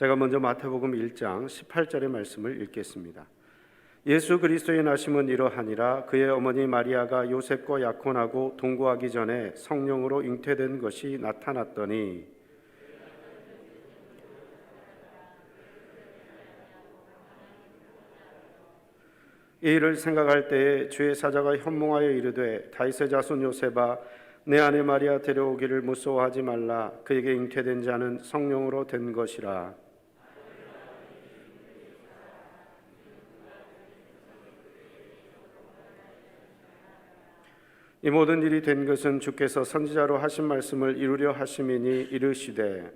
제가 먼저 마태복음 1장 18절의 말씀을 읽겠습니다. 예수 그리스도의 나심은 이러하니라. 그의 어머니 마리아가 요셉과 약혼하고 동거하기 전에 성령으로 잉태된 것이 나타났더니 이 일을 생각할 때에 주의 사자가 현몽하여 이르되 다윗의 자손 요셉아 내 아내 마리아 데려오기를 무서워하지 말라. 그에게 잉태된 자는 성령으로 된 것이라. 이 모든 일이 된 것은 주께서 선지자로 하신 말씀을 이루려 하심이니 이르시되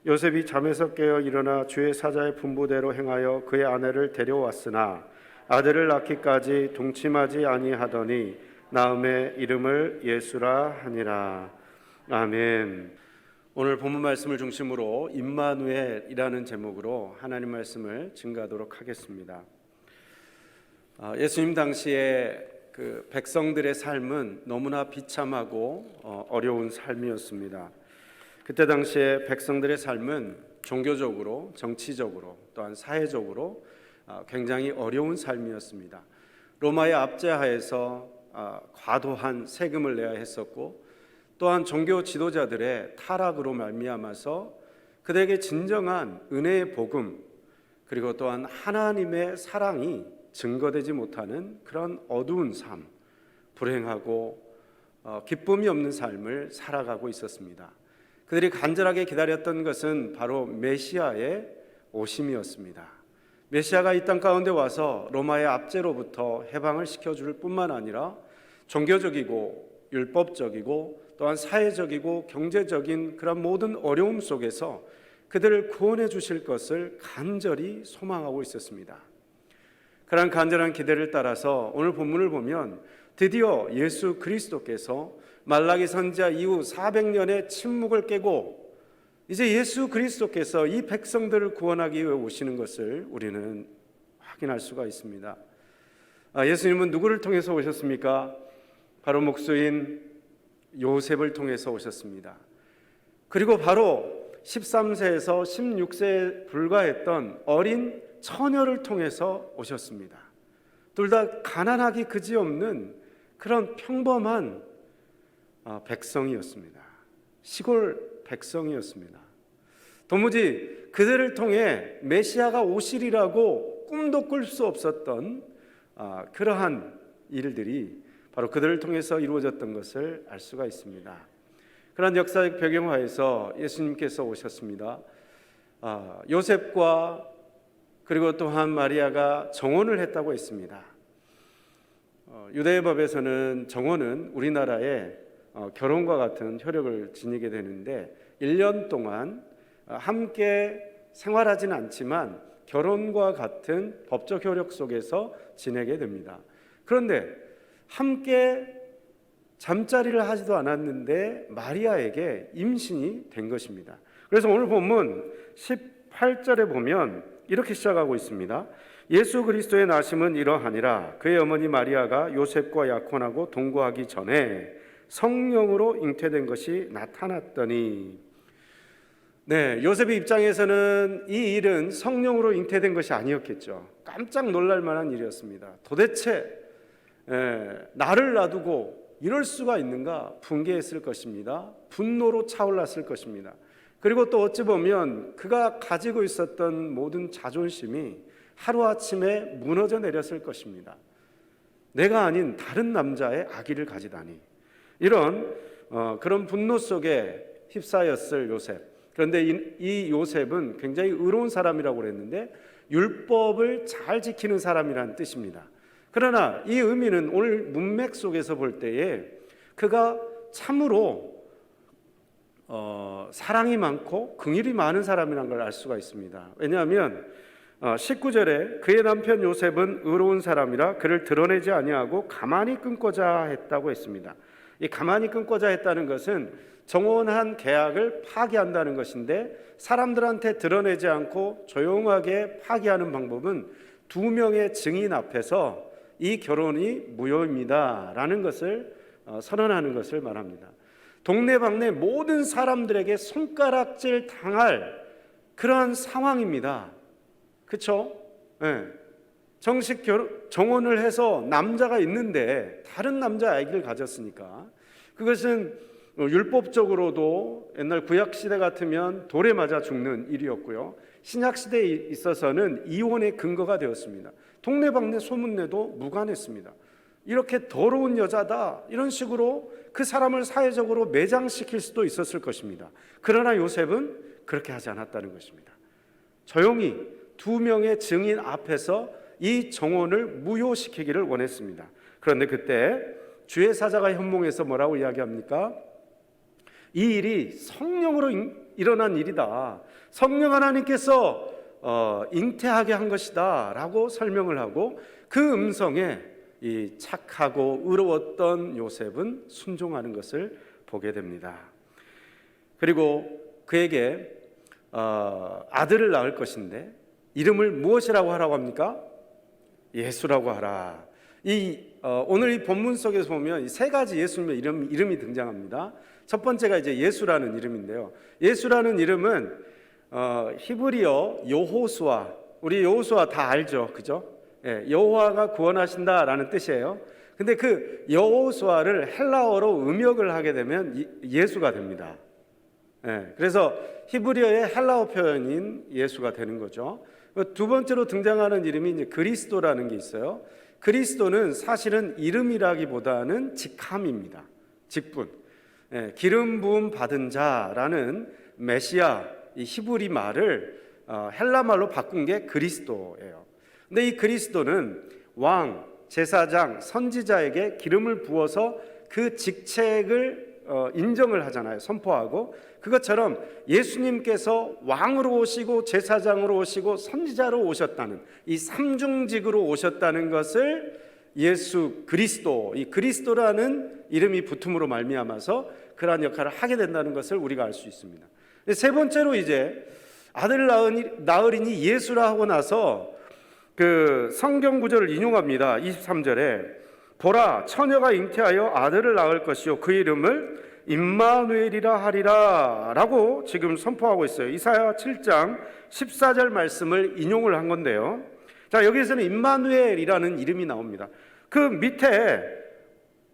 요셉이 잠에서 깨어 일어나 주의 사자의 분부대로 행하여 그의 아내를 데려왔으나 아들을 낳기까지 동침하지 아니하더니 나음의 이름을 예수라 하니라. 아멘. 오늘 본문 말씀을 중심으로 임마누엘이라는 제목으로 하나님 말씀을 증거하도록 하겠습니다. 예수님 당시에 그 백성들의 삶은 너무나 비참하고 어려운 삶이었습니다. 그때 당시에 백성들의 삶은 종교적으로, 정치적으로, 또한 사회적으로 굉장히 어려운 삶이었습니다. 로마의 압제하에서 과도한 세금을 내야 했었고, 또한 종교 지도자들의 타락으로 말미암아서 그들에게 진정한 은혜의 복음, 그리고 또한 하나님의 사랑이 증거되지 못하는 그런 어두운 삶, 불행하고 기쁨이 없는 삶을 살아가고 있었습니다. 그들이 간절하게 기다렸던 것은 바로 메시아의 오심이었습니다. 메시아가 이 땅 가운데 와서 로마의 압제로부터 해방을 시켜줄 뿐만 아니라 종교적이고 율법적이고 또한 사회적이고 경제적인 그런 모든 어려움 속에서 그들을 구원해 주실 것을 간절히 소망하고 있었습니다. 그런 간절한 기대를 따라서 오늘 본문을 보면 드디어 예수 그리스도께서 말라기 선지자 이후 400년의 침묵을 깨고 이제 예수 그리스도께서 이 백성들을 구원하기 위해 오시는 것을 우리는 확인할 수가 있습니다. 예수님은 누구를 통해서 오셨습니까? 바로 목수인 요셉을 통해서 오셨습니다. 그리고 바로 13세에서 16세에 불과했던 어린 처녀를 통해서 오셨습니다. 둘 다 가난하기 그지없는 그런 평범한 백성이었습니다. 시골 백성이었습니다. 도무지 그들을 통해 메시아가 오시리라고 꿈도 꿀 수 없었던 그러한 일들이 바로 그들을 통해서 이루어졌던 것을 알 수가 있습니다. 그런 역사적 배경하에서 예수님께서 오셨습니다. 요셉과 그리고 또한 마리아가 정혼을 했다고 했습니다. 유대의 법에서는 정혼은 우리나라의 결혼과 같은 효력을 지니게 되는데 1년 동안 함께 생활하지는 않지만 결혼과 같은 법적 효력 속에서 지내게 됩니다. 그런데 함께 잠자리를 하지도 않았는데 마리아에게 임신이 된 것입니다. 그래서 오늘 본문 18절에 보면 이렇게 시작하고 있습니다. 예수 그리스도의 나심은 이러하니라. 그의 어머니 마리아가 요셉과 약혼하고 동거하기 전에 성령으로 잉태된 것이 나타났더니, 요셉의 입장에서는 이 일은 성령으로 잉태된 것이 아니었겠죠. 깜짝 놀랄 만한 일이었습니다. 도대체 나를 놔두고 이럴 수가 있는가 분개했을 것입니다. 분노로 차올랐을 것입니다. 그리고 또 어찌 보면 그가 가지고 있었던 모든 자존심이 하루아침에 무너져 내렸을 것입니다. 내가 아닌 다른 남자의 아기를 가지다니, 이런 그런 분노 속에 휩싸였을 요셉. 그런데 이 요셉은 굉장히 의로운 사람이라고 그랬는데 율법을 잘 지키는 사람이라는 뜻입니다. 그러나 이 의미는 오늘 문맥 속에서 볼 때에 그가 참으로 사랑이 많고 긍휼이 많은 사람이라는 걸 알 수가 있습니다. 왜냐하면 19절에 그의 남편 요셉은 의로운 사람이라 그를 드러내지 아니하고 가만히 끊고자 했다고 했습니다. 이 가만히 끊고자 했다는 것은 정혼한 계약을 파기한다는 것인데, 사람들한테 드러내지 않고 조용하게 파기하는 방법은 2명의 증인 앞에서 이 결혼이 무효입니다라는 것을 선언하는 것을 말합니다. 동네방네 모든 사람들에게 손가락질 당할 그러한 상황입니다. 그렇죠? 네. 정식 정혼을 해서 남자가 있는데 다른 남자 아기를 가졌으니까 그것은 율법적으로도 옛날 구약시대 같으면 돌에 맞아 죽는 일이었고요, 신약시대에 있어서는 이혼의 근거가 되었습니다. 동네방네 소문내도 무관했습니다. 이렇게 더러운 여자다 이런 식으로 그 사람을 사회적으로 매장시킬 수도 있었을 것입니다. 그러나 요셉은 그렇게 하지 않았다는 것입니다. 조용히 두 명의 증인 앞에서 이 정혼을 무효시키기를 원했습니다. 그런데 그때 주의 사자가 현몽에서 뭐라고 이야기합니까? 이 일이 성령으로 일어난 일이다. 성령 하나님께서 잉태하게 한 것이다 라고 설명을 하고, 그 음성에 이 착하고 의로웠던 요셉은 순종하는 것을 보게 됩니다. 그리고 그에게 아들을 낳을 것인데 이름을 무엇이라고 하라고 합니까? 예수라고 하라. 오늘 이 본문 속에서 보면 세 가지 예수님의 이름이 등장합니다. 첫 번째가 이제 예수라는 이름인데요. 예수라는 이름은 히브리어 여호수아, 우리 여호수아 다 알죠, 그죠? 예, 여호와가 구원하신다라는 뜻이에요. 근데 그 여호수아를 헬라어로 음역을 하게 되면 예수가 됩니다. 예, 그래서 히브리어의 헬라어 표현인 예수가 되는 거죠. 두 번째로 등장하는 이름이 이제 그리스도라는 게 있어요. 그리스도는 사실은 이름이라기보다는 직함입니다. 직분. 예, 기름 부음 받은 자라는 메시아, 이 히브리 말을 헬라 말로 바꾼 게 그리스도예요. 근데 이 그리스도는 왕, 제사장, 선지자에게 기름을 부어서 그 직책을 인정을 하잖아요. 선포하고. 그것처럼 예수님께서 왕으로 오시고 제사장으로 오시고 선지자로 오셨다는, 이 삼중직으로 오셨다는 것을 예수 그리스도, 이 그리스도라는 이름이 붙음으로 말미암아서 그러한 역할을 하게 된다는 것을 우리가 알 수 있습니다. 세 번째로 이제 아들 낳으리니 예수라 하고 나서 그 성경 구절을 인용합니다. 23절에 보라, 처녀가 잉태하여 아들을 낳을 것이요 그 이름을 임마누엘이라 하리라 라고 지금 선포하고 있어요. 이사야 7장 14절 말씀을 인용을 한 건데요. 자, 여기에서는 임마누엘이라는 이름이 나옵니다. 그 밑에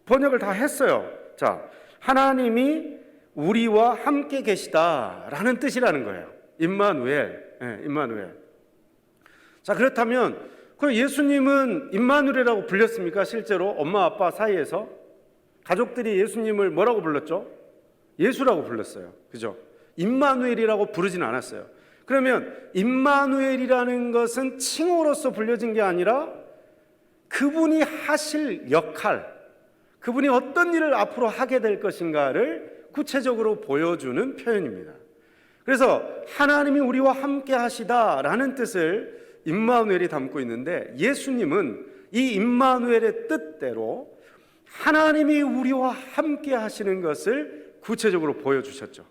번역을 다 했어요. 자, 하나님이 우리와 함께 계시다라는 뜻이라는 거예요. 임마누엘, 네, 임마누엘. 자, 그렇다면 그 예수님은 임마누엘이라고 불렸습니까? 실제로 엄마 아빠 사이에서 가족들이 예수님을 뭐라고 불렀죠? 예수라고 불렀어요. 그죠? 임마누엘이라고 부르진 않았어요. 그러면 임마누엘이라는 것은 칭호로서 불려진 게 아니라 그분이 하실 역할, 그분이 어떤 일을 앞으로 하게 될 것인가를 구체적으로 보여주는 표현입니다. 그래서 하나님이 우리와 함께 하시다라는 뜻을 임마누엘이 담고 있는데, 예수님은 이 임마누엘의 뜻대로 하나님이 우리와 함께 하시는 것을 구체적으로 보여주셨죠.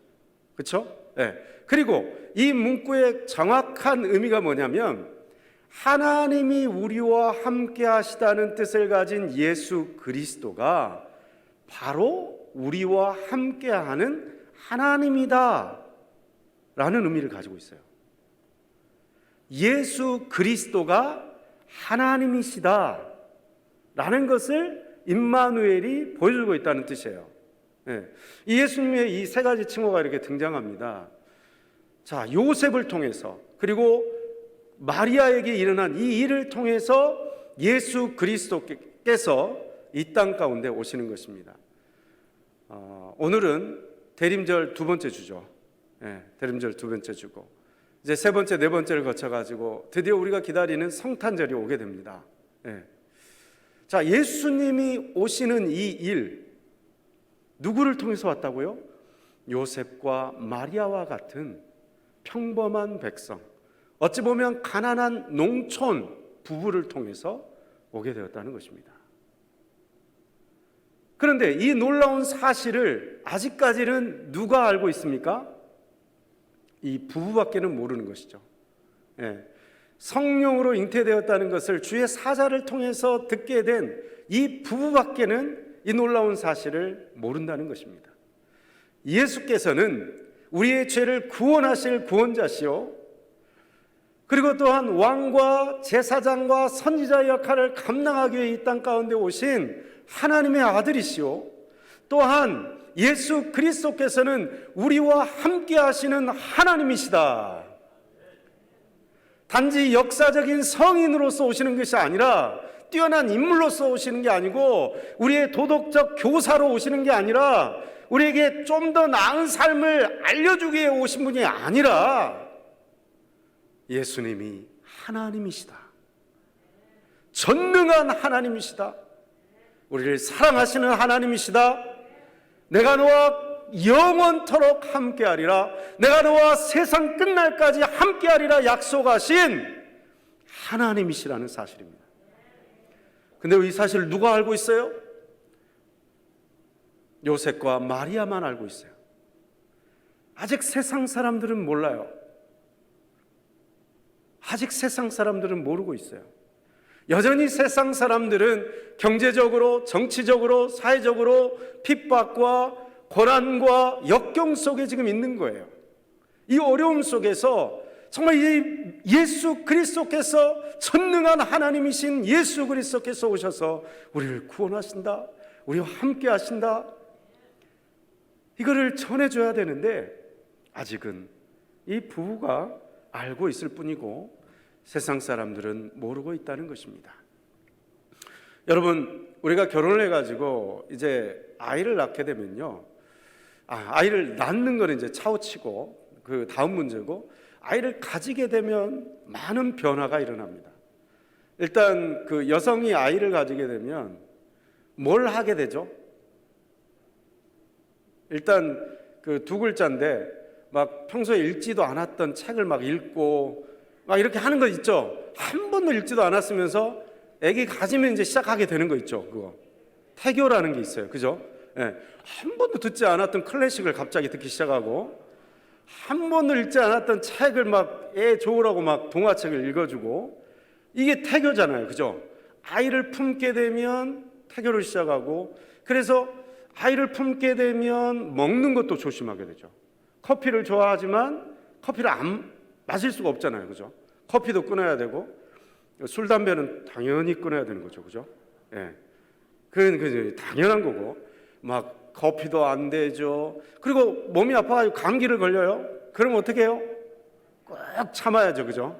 그렇죠? 네. 그리고 이 문구의 정확한 의미가 뭐냐면, 하나님이 우리와 함께 하시다는 뜻을 가진 예수 그리스도가 바로 우리와 함께 하는 하나님이다 라는 의미를 가지고 있어요. 예수 그리스도가 하나님이시다 라는 것을 임마누엘이 보여주고 있다는 뜻이에요. 네. 이 예수님의 이 세 가지 칭호가 이렇게 등장합니다. 자, 요셉을 통해서, 그리고 마리아에게 일어난 이 일을 통해서 예수 그리스도께서 이 땅 가운데 오시는 것입니다. 오늘은 대림절 두 번째 주죠. 네, 대림절 두 번째 주고, 이제 세 번째, 네 번째를 거쳐가지고 드디어 우리가 기다리는 성탄절이 오게 됩니다. 네. 자, 예수님이 오시는 이 일, 누구를 통해서 왔다고요? 요셉과 마리아와 같은 평범한 백성, 어찌 보면 가난한 농촌 부부를 통해서 오게 되었다는 것입니다. 그런데 이 놀라운 사실을 아직까지는 누가 알고 있습니까? 이 부부밖에는 모르는 것이죠. 예. 성령으로 잉태되었다는 것을 주의 사자를 통해서 듣게 된 이 부부밖에는 이 놀라운 사실을 모른다는 것입니다. 예수께서는 우리의 죄를 구원하실 구원자시요, 그리고 또한 왕과 제사장과 선지자의 역할을 감당하기 위해 이 땅 가운데 오신 하나님의 아들이시요, 또한 예수 그리스도께서는 우리와 함께 하시는 하나님이시다. 단지 역사적인 성인으로서 오시는 것이 아니라, 뛰어난 인물로서 오시는 게 아니고, 우리의 도덕적 교사로 오시는 게 아니라, 우리에게 좀 더 나은 삶을 알려주기 위해 오신 분이 아니라 예수님이 하나님이시다. 전능한 하나님이시다. 우리를 사랑하시는 하나님이시다. 내가 너와 영원토록 함께하리라, 내가 너와 세상 끝날까지 함께하리라 약속하신 하나님이시라는 사실입니다. 근데 이 사실을 누가 알고 있어요? 요셉과 마리아만 알고 있어요. 아직 세상 사람들은 몰라요. 아직 세상 사람들은 모르고 있어요. 여전히 세상 사람들은 경제적으로, 정치적으로, 사회적으로 핍박과 고난과 역경 속에 지금 있는 거예요. 이 어려움 속에서 정말 이 예수 그리스도께서, 전능한 하나님이신 예수 그리스도께서 오셔서 우리를 구원하신다, 우리와 함께 하신다, 이거를 전해줘야 되는데 아직은 이 부부가 알고 있을 뿐이고 세상 사람들은 모르고 있다는 것입니다. 여러분, 우리가 결혼을 해가지고 이제 아이를 낳게 되면요, 아이를 낳는 거는 이제 차오치고 그 다음 문제고, 아이를 가지게 되면 많은 변화가 일어납니다. 일단 그 여성이 아이를 가지게 되면 뭘 하게 되죠? 일단 그 두 글자인데 막 평소에 읽지도 않았던 책을 막 읽고 막 이렇게 하는 거 있죠. 한 번도 읽지도 않았으면서 애기 가지면 이제 시작하게 되는 거 있죠. 그거 태교라는 게 있어요. 그죠? 예. 한 번도 듣지 않았던 클래식을 갑자기 듣기 시작하고, 한 번도 읽지 않았던 책을 막 애 좋으라고 막 동화책을 읽어주고, 이게 태교잖아요. 그죠? 아이를 품게 되면 태교를 시작하고, 그래서 아이를 품게 되면 먹는 것도 조심하게 되죠. 커피를 좋아하지만 커피를 안 마실 수가 없잖아요. 그죠? 커피도 끊어야 되고, 술, 담배는 당연히 끊어야 되는 거죠. 그죠? 예. 그건 당연한 거고, 막 커피도 안 되죠. 그리고 몸이 아파가지고 감기를 걸려요. 그럼 어떻게 해요? 꼭 참아야죠. 그죠?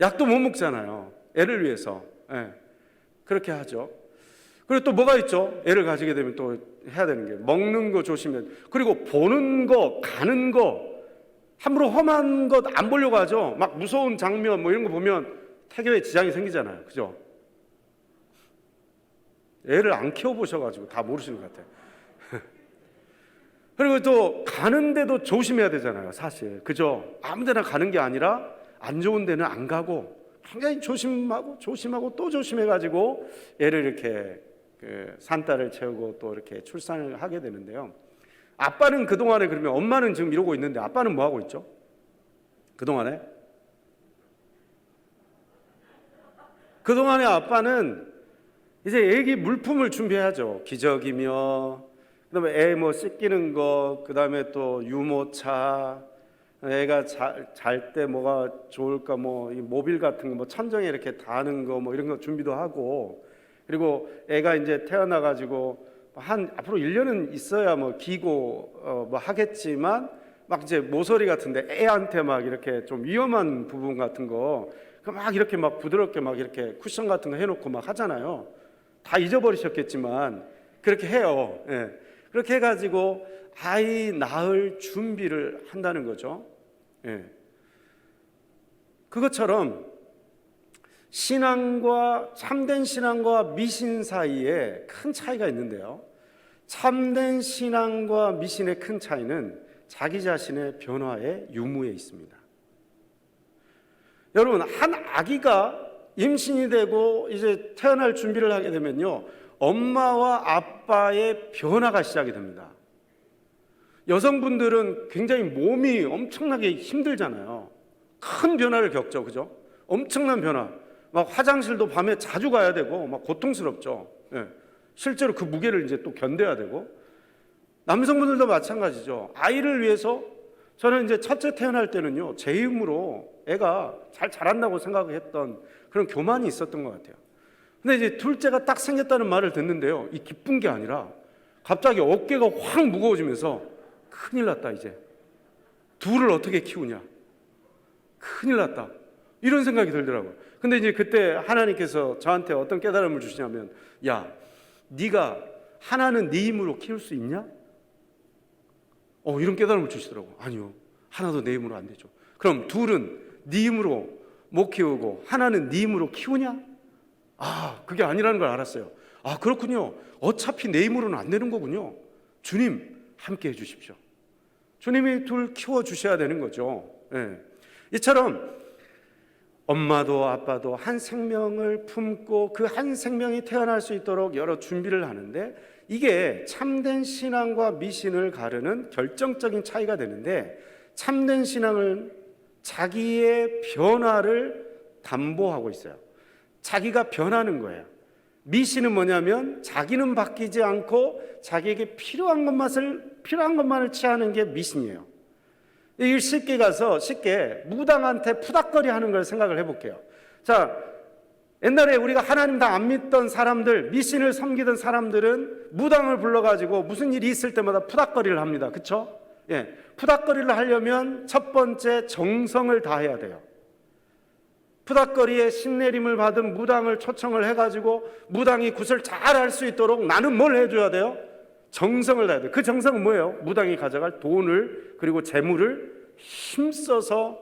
약도 못 먹잖아요. 애를 위해서. 예. 그렇게 하죠. 그리고 또 뭐가 있죠? 애를 가지게 되면 또 해야 되는 게, 먹는 거 조심해. 그리고 보는 거, 가는 거, 함부로 험한 것 안 보려고 하죠. 막 무서운 장면 뭐 이런 거 보면 태교에 지장이 생기잖아요. 그죠? 애를 안 키워보셔가지고 다 모르시는 것 같아요. 그리고 또 가는데도 조심해야 되잖아요. 사실. 그죠? 아무 데나 가는 게 아니라 안 좋은 데는 안 가고 굉장히 조심하고 또 조심해가지고 애를 이렇게 산딸을 채우고 또 이렇게 출산을 하게 되는데요. 아빠는 그동안에, 그러면 엄마는 지금 이러고 있는데 아빠는 뭐 하고 있죠? 그동안에 아빠는 이제 애기 물품을 준비해야죠. 기저귀며, 그다음에 애 뭐 씻기는 거, 그다음에 또 유모차, 애가 잘 때 뭐가 좋을까, 뭐 이 모빌 같은 거, 뭐 천정에 이렇게 다는 거, 뭐 이런 거 준비도 하고, 그리고 애가 이제 태어나 가지고 한 앞으로 1년은 있어야 뭐 기고 뭐 하겠지만, 막 이제 모서리 같은데 애한테 막 이렇게 좀 위험한 부분 같은 거 막 이렇게 막 부드럽게 막 이렇게 쿠션 같은 거 해놓고 막 하잖아요. 다 잊어버리셨겠지만 그렇게 해요. 예. 그렇게 해가지고 아이 낳을 준비를 한다는 거죠. 예. 그것처럼 신앙과, 참된 신앙과 미신 사이에 큰 차이가 있는데요, 참된 신앙과 미신의 큰 차이는 자기 자신의 변화의 유무에 있습니다. 여러분, 한 아기가 임신이 되고 이제 태어날 준비를 하게 되면요, 엄마와 아빠의 변화가 시작이 됩니다. 여성분들은 굉장히 몸이 엄청나게 힘들잖아요. 큰 변화를 겪죠. 그죠? 엄청난 변화. 막 화장실도 밤에 자주 가야 되고 막 고통스럽죠. 예. 실제로 그 무게를 이제 또 견뎌야 되고, 남성분들도 마찬가지죠. 아이를 위해서 저는 이제 첫째 태어날 때는요, 제 힘으로 애가 잘 자란다고 생각했던 그런 교만이 있었던 것 같아요. 근데 이제 둘째가 딱 생겼다는 말을 듣는데요, 이 기쁜 게 아니라 갑자기 어깨가 확 무거워지면서 큰일 났다, 이제 둘을 어떻게 키우냐, 큰일 났다, 이런 생각이 들더라고요. 근데 이제 그때 하나님께서 저한테 어떤 깨달음을 주시냐면, 야, 네가 하나는 네 힘으로 키울 수 있냐? 이런 깨달음을 주시더라고요. 아니요, 하나도 내 힘으로 안 되죠. 그럼 둘은 네 힘으로 못 키우고 하나는 네 힘으로 키우냐? 그게 아니라는 걸 알았어요. 그렇군요. 어차피 내 힘으로는 안 되는 거군요. 주님 함께 해주십시오. 주님이 둘 키워주셔야 되는 거죠. 예. 이처럼 엄마도 아빠도 한 생명을 품고 그 한 생명이 태어날 수 있도록 여러 준비를 하는데, 이게 참된 신앙과 미신을 가르는 결정적인 차이가 되는데, 참된 신앙은 자기의 변화를 담보하고 있어요. 자기가 변하는 거예요. 미신은 뭐냐면 자기는 바뀌지 않고 자기에게 필요한 것만을 취하는 게 미신이에요. 이 쉽게 무당한테 푸닥거리 하는 걸 생각을 해볼게요. 자, 옛날에 우리가 하나님 다 안 믿던 사람들, 미신을 섬기던 사람들은 무당을 불러가지고 무슨 일이 있을 때마다 푸닥거리를 합니다. 그렇죠? 예, 푸닥거리를 하려면 첫 번째 정성을 다해야 돼요. 푸닥거리에 신내림을 받은 무당을 초청을 해가지고 무당이 굿을 잘 할 수 있도록 나는 뭘 해줘야 돼요? 정성을 다해야 돼요. 그 정성은 뭐예요? 무당이 가져갈 돈을, 그리고 재물을 힘써서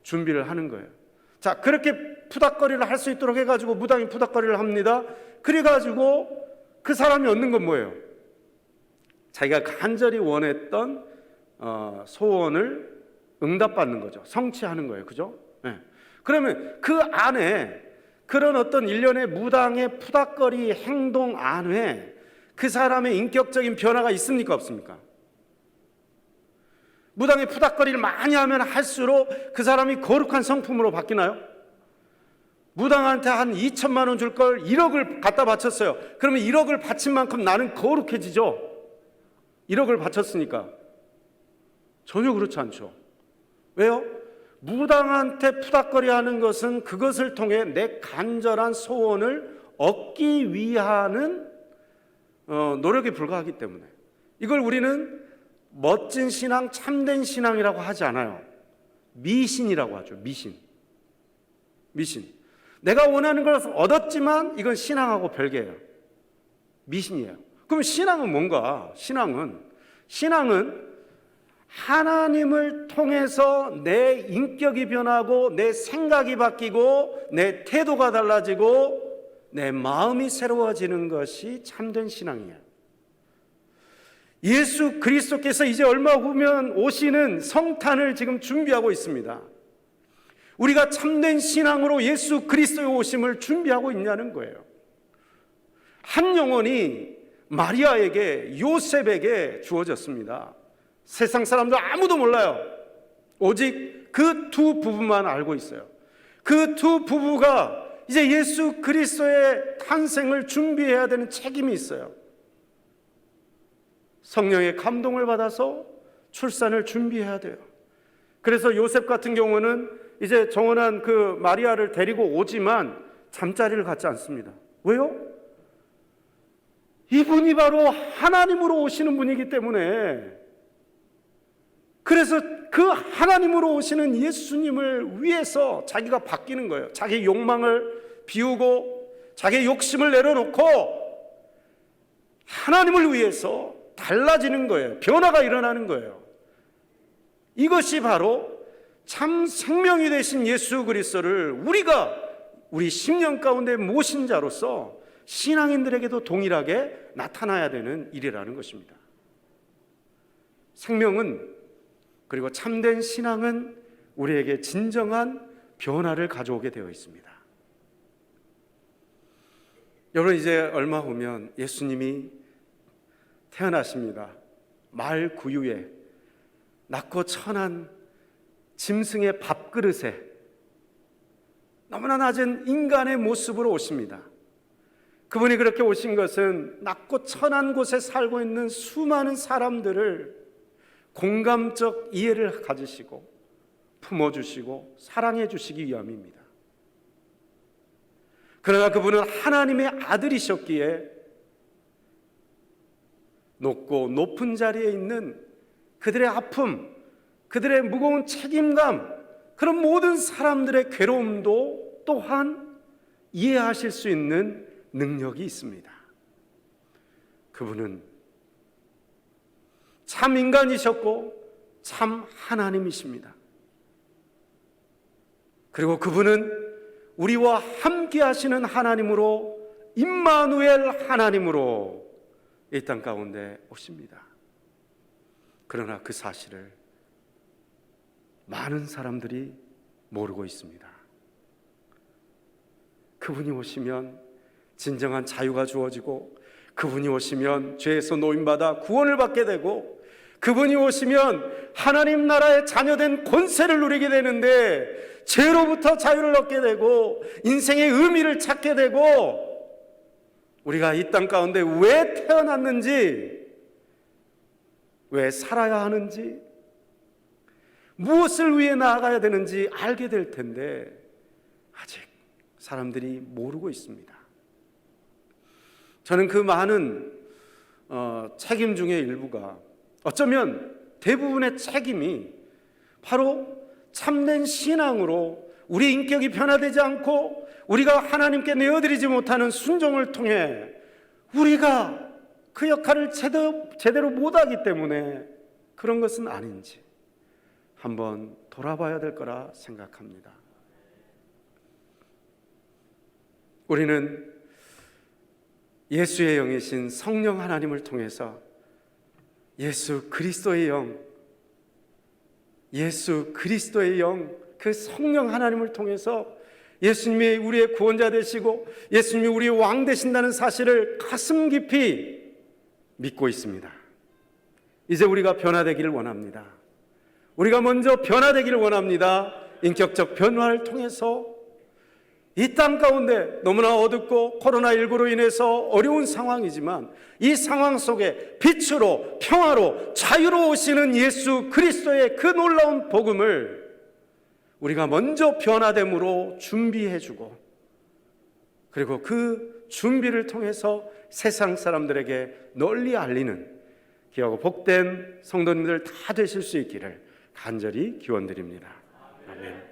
준비를 하는 거예요. 자, 그렇게 푸닥거리를 할 수 있도록 해가지고 무당이 푸닥거리를 합니다. 그래가지고 그 사람이 얻는 건 뭐예요? 자기가 간절히 원했던 소원을 응답받는 거죠. 성취하는 거예요. 그죠? 네. 그러면 그 안에 그런 어떤 일련의 무당의 푸닥거리 행동 안에 그 사람의 인격적인 변화가 있습니까? 없습니까? 무당의 푸닥거리를 많이 하면 할수록 그 사람이 거룩한 성품으로 바뀌나요? 무당한테 한 2천만 원 줄 걸 1억을 갖다 바쳤어요. 그러면 1억을 바친 만큼 나는 거룩해지죠? 1억을 바쳤으니까. 전혀 그렇지 않죠. 왜요? 무당한테 푸닥거리 하는 것은 그것을 통해 내 간절한 소원을 얻기 위한 노력에 불과하기 때문에, 이걸 우리는 멋진 신앙, 참된 신앙이라고 하지 않아요. 미신이라고 하죠. 미신. 내가 원하는 걸 얻었지만 이건 신앙하고 별개예요. 미신이에요. 그럼 신앙은 뭔가? 신앙은 하나님을 통해서 내 인격이 변하고 내 생각이 바뀌고 내 태도가 달라지고 내 마음이 새로워지는 것이 참된 신앙이에요. 예수 그리스도께서 이제 얼마 후면 오시는 성탄을 지금 준비하고 있습니다. 우리가 참된 신앙으로 예수 그리스도의 오심을 준비하고 있냐는 거예요. 한 영혼이 마리아에게, 요셉에게 주어졌습니다. 세상 사람들 아무도 몰라요. 오직 그 두 부부만 알고 있어요. 그 두 부부가 이제 예수 그리스도의 탄생을 준비해야 되는 책임이 있어요. 성령의 감동을 받아서 출산을 준비해야 돼요. 그래서 요셉 같은 경우는 이제 정혼한 그 마리아를 데리고 오지만 잠자리를 갖지 않습니다. 왜요? 이분이 바로 하나님으로 오시는 분이기 때문에. 그래서 그 하나님으로 오시는 예수님을 위해서 자기가 바뀌는 거예요. 자기 욕망을 비우고 자기 욕심을 내려놓고 하나님을 위해서 달라지는 거예요. 변화가 일어나는 거예요. 이것이 바로 참 생명이 되신 예수 그리스도를 우리가 우리 심령 가운데 모신 자로서 신앙인들에게도 동일하게 나타나야 되는 일이라는 것입니다. 생명은, 그리고 참된 신앙은 우리에게 진정한 변화를 가져오게 되어 있습니다. 여러분, 이제 얼마 후면 예수님이 태어나십니다. 말 구유에 낮고 천한 짐승의 밥그릇에 너무나 낮은 인간의 모습으로 오십니다. 그분이 그렇게 오신 것은 낮고 천한 곳에 살고 있는 수많은 사람들을 공감적 이해를 가지시고 품어주시고 사랑해 주시기 위함입니다. 그러나 그분은 하나님의 아들이셨기에 높고 높은 자리에 있는 그들의 아픔, 그들의 무거운 책임감, 그런 모든 사람들의 괴로움도 또한 이해하실 수 있는 능력이 있습니다. 그분은 참 인간이셨고 참 하나님이십니다. 그리고 그분은 우리와 함께 하시는 하나님으로, 임마누엘 하나님으로 이 땅 가운데 오십니다. 그러나 그 사실을 많은 사람들이 모르고 있습니다. 그분이 오시면 진정한 자유가 주어지고, 그분이 오시면 죄에서 노임받아 구원을 받게 되고, 그분이 오시면 하나님 나라의 자녀된 권세를 누리게 되는데 죄로부터 자유를 얻게 되고 인생의 의미를 찾게 되고, 우리가 이 땅 가운데 왜 태어났는지, 왜 살아야 하는지, 무엇을 위해 나아가야 되는지 알게 될 텐데 아직 사람들이 모르고 있습니다. 저는 그 많은 책임 중에 일부가, 어쩌면 대부분의 책임이 바로 참된 신앙으로 우리 인격이 변화되지 않고 우리가 하나님께 내어드리지 못하는 순종을 통해 우리가 그 역할을 제대로 못하기 때문에 그런 것은 아닌지 한번 돌아봐야 될 거라 생각합니다. 우리는 예수의 영이신 성령 하나님을 통해서 예수 그리스도의 영, 그 성령 하나님을 통해서 예수님이 우리의 구원자 되시고 예수님이 우리의 왕 되신다는 사실을 가슴 깊이 믿고 있습니다. 이제 우리가 변화되기를 원합니다. 우리가 먼저 변화되기를 원합니다. 인격적 변화를 통해서 이 땅 가운데 너무나 어둡고 코로나19로 인해서 어려운 상황이지만 이 상황 속에 빛으로, 평화로, 자유로 오시는 예수 그리스도의 그 놀라운 복음을 우리가 먼저 변화됨으로 준비해주고, 그리고 그 준비를 통해서 세상 사람들에게 널리 알리는 귀하고 복된 성도님들 다 되실 수 있기를 간절히 기원드립니다. 아멘.